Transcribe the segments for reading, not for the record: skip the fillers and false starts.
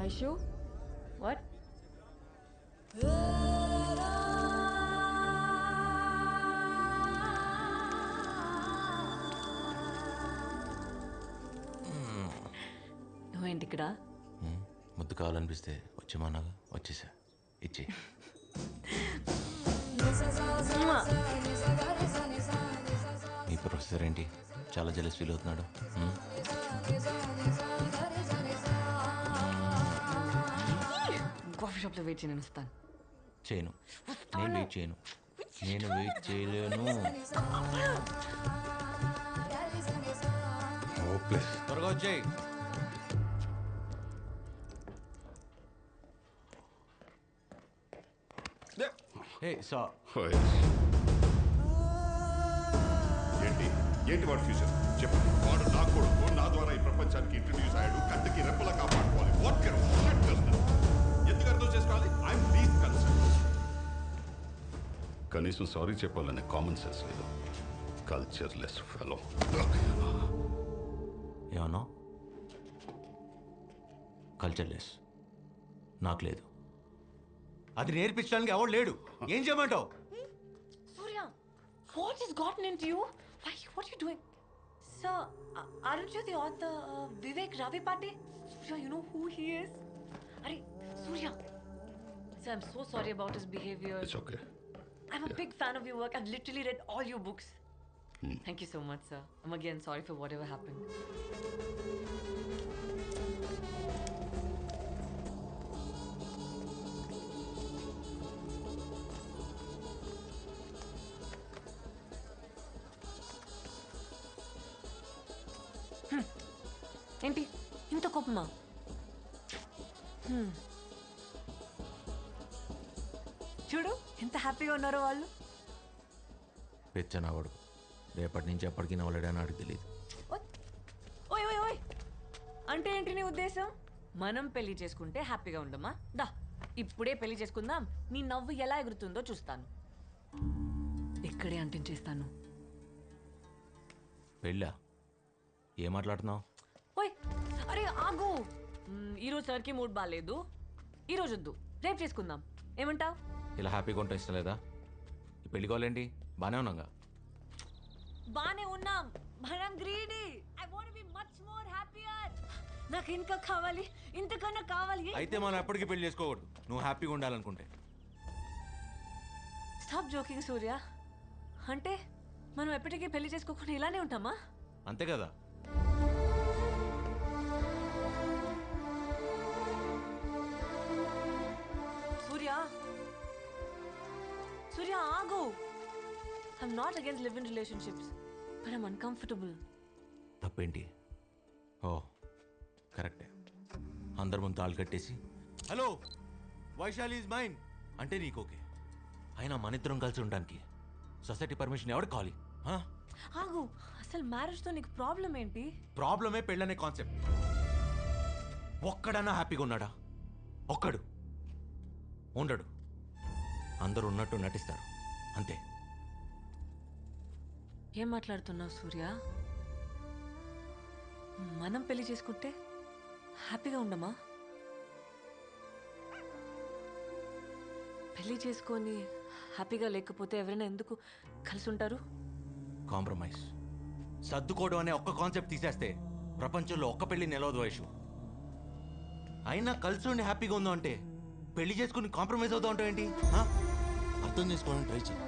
Vaishu? What? నువ్వేంటి ఇక్కడ? ముద్దు కావాలనిపిస్తే వచ్చేమన్నాగా వచ్చేసా ఇచ్చే. మీ ప్రొఫెసర్ ఏంటి చాలా జెలస్ ఫీల్ అవుతున్నాడు? కాఫీ షాప్లో వెయిట్ చేయను, వస్తాను. చేయను, నేను వెయిట్ చేయను, నేను వెయిట్ చేయలేను. త్వరగా వచ్చేయి. ఏంటి వాడు ఫ్యూచర్ చెప్పు. వాడు నా కొడుకు, నా ద్వారా ఈ ప్రపంచానికి ఇంట్రడ్యూస్ అయ్యాడు. కంటికి రెప్పలా కాపాడుకోవాలి. ఎందుకు అర్థం చేసుకోవాలి? I'm least concern. కనీసం సారీ చెప్పాలనే కామన్ సెన్స్ లేదు. Cultureless fellow. ఏమన్నా కల్చర్లెస్? నాకు లేదు. అది నేర్పించడానికి ఎవరు లేడు. ఏం చేయమంటావు? Surya, what has gotten into you? Why? What are you doing? Sir, aren't you the author Vivek Ravi Pate? Surya, you know who he is? Arey, Surya. Sir, I'm so sorry about his behavior. It's okay. I'm a big fan of your work. I've literally read all your books. Thank you so much, sir. I'm again sorry for whatever happened. ఏంటి ఇంత కోపమా? చూడు ఎంత హ్యాపీగా ఉన్నారో వాళ్ళు. పెచ్చనా కొడుకు, రేపటి నుంచి ఎప్పటికీ నవ్వలేడని నాకు తెలియదు. ఓయ్ ఓయ్ ఓయ్, అంటే ఏంటి నీ ఉద్దేశం? మనం పెళ్లి చేసుకుంటే హ్యాపీగా ఉండమా? దా ఇప్పుడే పెళ్లి చేసుకుందాం, నీ నవ్వు ఎలా ఎగురుతుందో చూస్తాను. ఇక్కడే అంటించేస్తాను. పెళ్ళా? ఏం మాట్లాడుతున్నావు? ఓయ్ అరే ఆగు, ఈరోజు సార్కి మూడ్ బాగాలేదు, ఈరోజు వద్దు, రేపు చేసుకుందాం. ఏమంటావ్? ఇలా హ్యాపీగా ఉంటా ఇష్టం లేదా? ఈ పెళ్లి కావాలేంటి? బాగానే ఉన్నాగా. బానే ఉన్నాం, మనం greedy. I want be much more happier. నాకు ఇంకా కావాలి, ఇంతకన్నా కావాలి. అయితే మనం ఎప్పటికీ పెళ్లి చేసుకోకూడదు, నువ్వు హ్యాపీగా ఉండాలనుకుంటే. స్టాప్ జోకింగ్ సూర్య. అంటే మనం ఎప్పటికీ పెళ్లి చేసుకోకుండా ఇలానే ఉంటామా? అంతే కదా. సూర్య, సూర్య ఆగు. I'm not against live-in relationships, but I'm uncomfortable. తప్పేంటి? ఓ కరెక్టే. అందరి ముందు తాళ్ళు కట్టేసి హలో వైశాలి ఈజ్ మైన్ అంటే నీకు ఓకే. అయినా మన ఇద్దరం కలిసి ఉండడానికి సొసైటీ పర్మిషన్ ఎవరికి కావాలి? ఆగు, అసలు మ్యారేజ్తో నీకు ప్రాబ్లం ఏంటి? ప్రాబ్లమే పెళ్ళనే కాన్సెప్ట్. ఒక్కడన్నా హ్యాపీగా ఉన్నాడా? ఒక్కడు ఉండడు. అందరూ ఉన్నట్టు నటిస్తారు అంతే. ఏం మాట్లాడుతున్నావు సూర్య? మనం పెళ్లి చేసుకుంటే హ్యాపీగా ఉండమా? పెళ్లి చేసుకొని హ్యాపీగా లేకపోతే ఎవరైనా ఎందుకు కలిసి ఉంటారు? కాంప్రమైజ్, సర్దుకోవడం అనే ఒక్క కాన్సెప్ట్ తీసేస్తే ప్రపంచంలో ఒక్క పెళ్లి నిలవదు వయసు. అయినా కలిసి ఉండి హ్యాపీగా ఉందాం అంటే పెళ్లి చేసుకుని కాంప్రమైజ్ అవుతా ఉంటావు ఏంటి? అర్థం చేసుకోవడానికి ట్రై చేయి.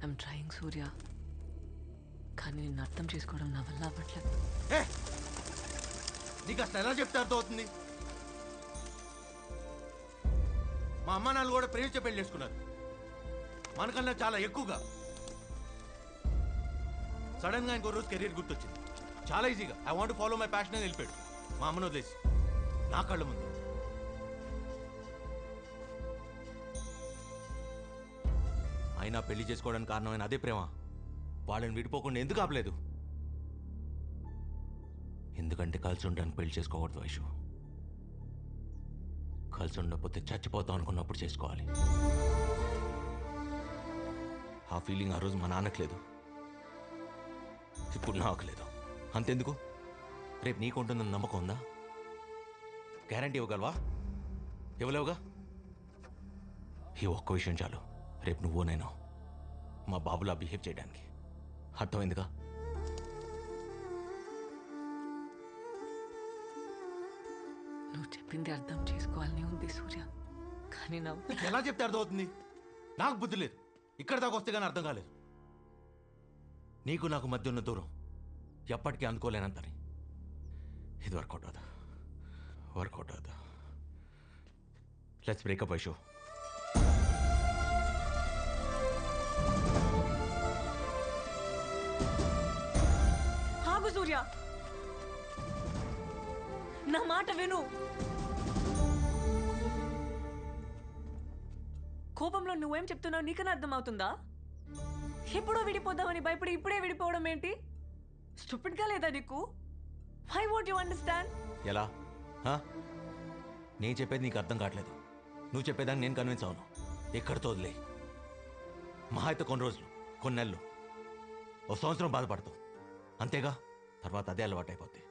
ఐమ్ ట్రయింగ్ సూర్య, కానీ నిన్ను అర్థం చేసుకోవడం నా వల్ల అవ్వట్లేదు. నీకు అసలు ఎలా చెప్తే అర్థం అవుతుంది? మా అమ్మ నాన్న కూడా ప్రేమించే పెళ్లి చేసుకున్నారు, మనకన్నా చాలా ఎక్కువగా. సడన్ గా ఇంకో రోజు కెరీర్ గుర్తొచ్చింది. చాలా ఈజీగా I want follow my passion అని వెళ్ళిపోయాడు మా అమ్మను వదిలేసి నా కళ్ళ ముందు. అయినా పెళ్లి చేసుకోవడానికి కారణమైన అదే ప్రేమ వాళ్ళని విడిపోకుండా ఎందుకు ఆపలేదు? ఎందుకంటే కలిసి ఉండడానికి పెళ్లి చేసుకోకూడదు వైషు. కలిసి ఉండకపోతే చచ్చిపోతాం అనుకున్నప్పుడు చేసుకోవాలి. ఆ ఫీలింగ్ ఆ రోజు మా నాన్నకు లేదు, ఇప్పుడు నాకు లేదు. అంతెందుకు, రేపు నీకు ఉంటుందని నమ్మకం ఉందా? గ్యారంటీ ఇవ్వగలవా? ఇవ్వలేవుగా. ఈ ఒక్క విషయం చాలు, రేపు నువ్వు నేను మా బాబులా బిహేవ్ చేయడానికి. అర్థమైందిగా? నువ్వు చెప్పింది అర్థం చేసుకోవాలని ఉంది సూర్య, కానీ నా ఎలా చెప్తే అర్థమవుతుంది? నాకు బుద్ధి లేదు, ఇక్కడ దాకా వస్తే కానీ అర్థం కాలేదు. నీకు నాకు మధ్య ఉన్న దూరం ఎప్పటికీ అందుకోలేనంతని. ఇది వర్కౌట్ అవుదా? వర్కౌట్ అవుదా? Let's break up Aishu. ఆగు సూర్య, నా మాట విను. కోపంలో నువ్వేం చెప్తున్నావు నీకన్నా అర్థమవుతుందా? ఎప్పుడో విడిపోదామని భయపడి ఇప్పుడే విడిపోవడం ఏంటి? స్టూపిడ్గా లేదా నీకు? Why won't you understand? ఎలా? నేను చెప్పేది నీకు అర్థం కావట్లేదు. నువ్వు చెప్పేదాన్ని నేను కన్విన్స్ అవును. ఎక్కడితో వదిలే. మహా అయితే కొన్ని రోజులు, కొన్ని నెలలు, ఓ సంవత్సరం బాధపడతావు అంతేగా. తర్వాత అదే అలవాటు అయిపోద్ది.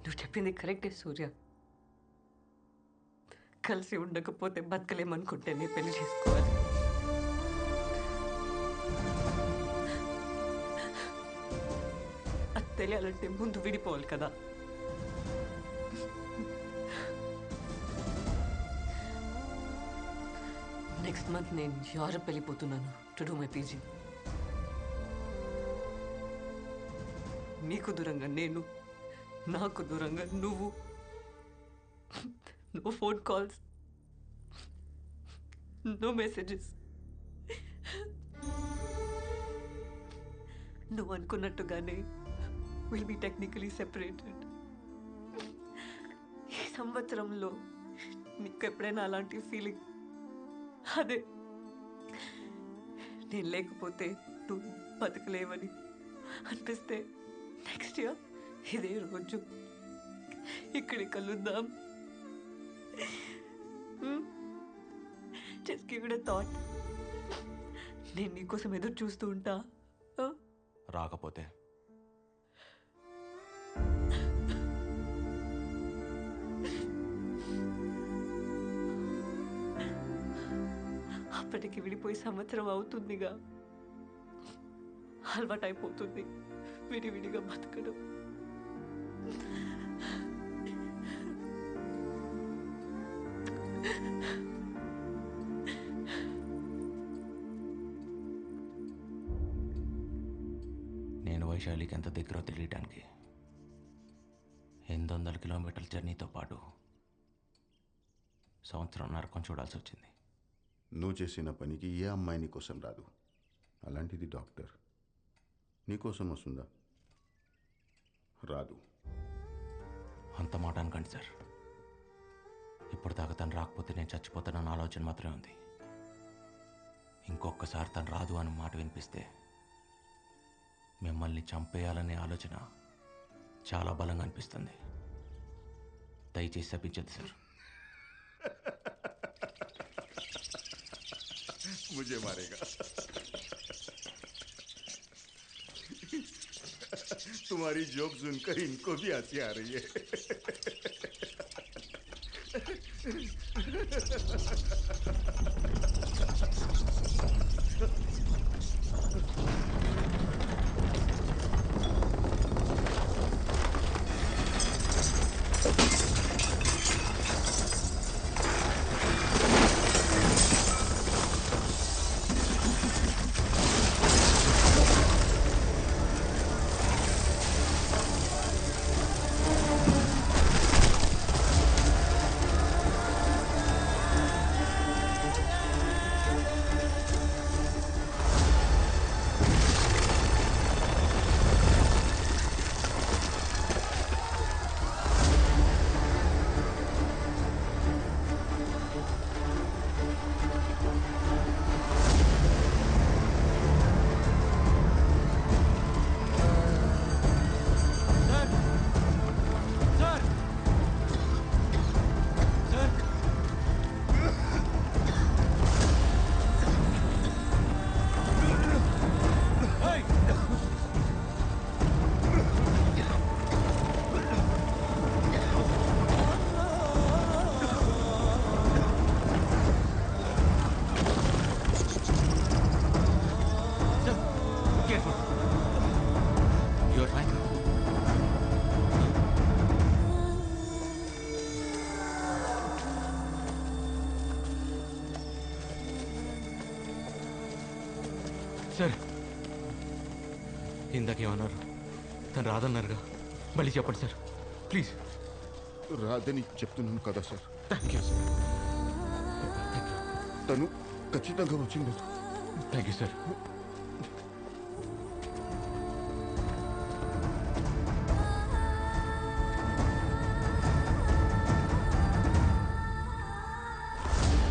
నువ్వు చెప్పింది కరెక్టే సూర్య. కలిసి ఉండకపోతే బతకలేమనుకుంటే నీ పెళ్లి చేసుకోవాలి. అది తెలియాలంటే ముందు విడిపోవాలి కదా. నెక్స్ట్ మంత్ నేను యూరప్ వెళ్ళిపోతున్నాను టు డూ మై పీజీ. నీకు దూరంగా నేను, నాకు దూరంగా నువ్వు. No phone calls, no messages. నువ్వు అనుకున్నట్టుగానే విల్ బి టెక్నికలీ సెపరేటెడ్. ఈ సంవత్సరంలో నీకు ఎప్పుడైనా అలాంటి ఫీలింగ్, అదే నేను లేకపోతే నువ్వు బతకలేవని అనిపిస్తే నెక్స్ట్ ఇయర్ ఇదే రోజు ఇక్కడి కలుద్దాం. Just give it a thought. నేను నీకోసం ఎదురు చూస్తూ ఉంటా. రాకపోతే అప్పటికి విడిపోయి సంవత్సరం అవుతుందిగా. అలవాటైపోతుంది విడివిడిగా బతకడం. నేను వైశాలికి ఎంత దగ్గర తెలియటానికి 800 కిలోమీటర్ల జర్నీతో పాటు సంవత్సరం నరకం చూడాల్సి వచ్చింది. నువ్వు చేసిన పనికి ఏ అమ్మాయి నీకోసం రాదు. అలాంటిది డాక్టర్ నీకోసం వస్తుందా? రాదు. అంత మాట అనకండి సార్. ఇప్పటిదాకా తను రాకపోతే నేను చచ్చిపోతానన్న ఆలోచన మాత్రమే ఉంది. ఇంకొకసారి తను రాదు అని మాట వినిపిస్తే మిమ్మల్ని చంపేయాలనే ఆలోచన చాలా బలంగా అనిపిస్తుంది. దయచేసి శపించద్దు సార్. मुझे मारेगा. तुम्हारी जोक सुनकर इनको भी हंसी आ रही है. సార్ ఇందాకేమన్నారు? తను రాదన్నారుగా, మళ్ళీ చెప్పండి సార్ ప్లీజ్. రాదని చెప్తున్నాను కదా సార్. Thank you sir. తను ఖచ్చితంగా వచ్చింది. Thank you sir.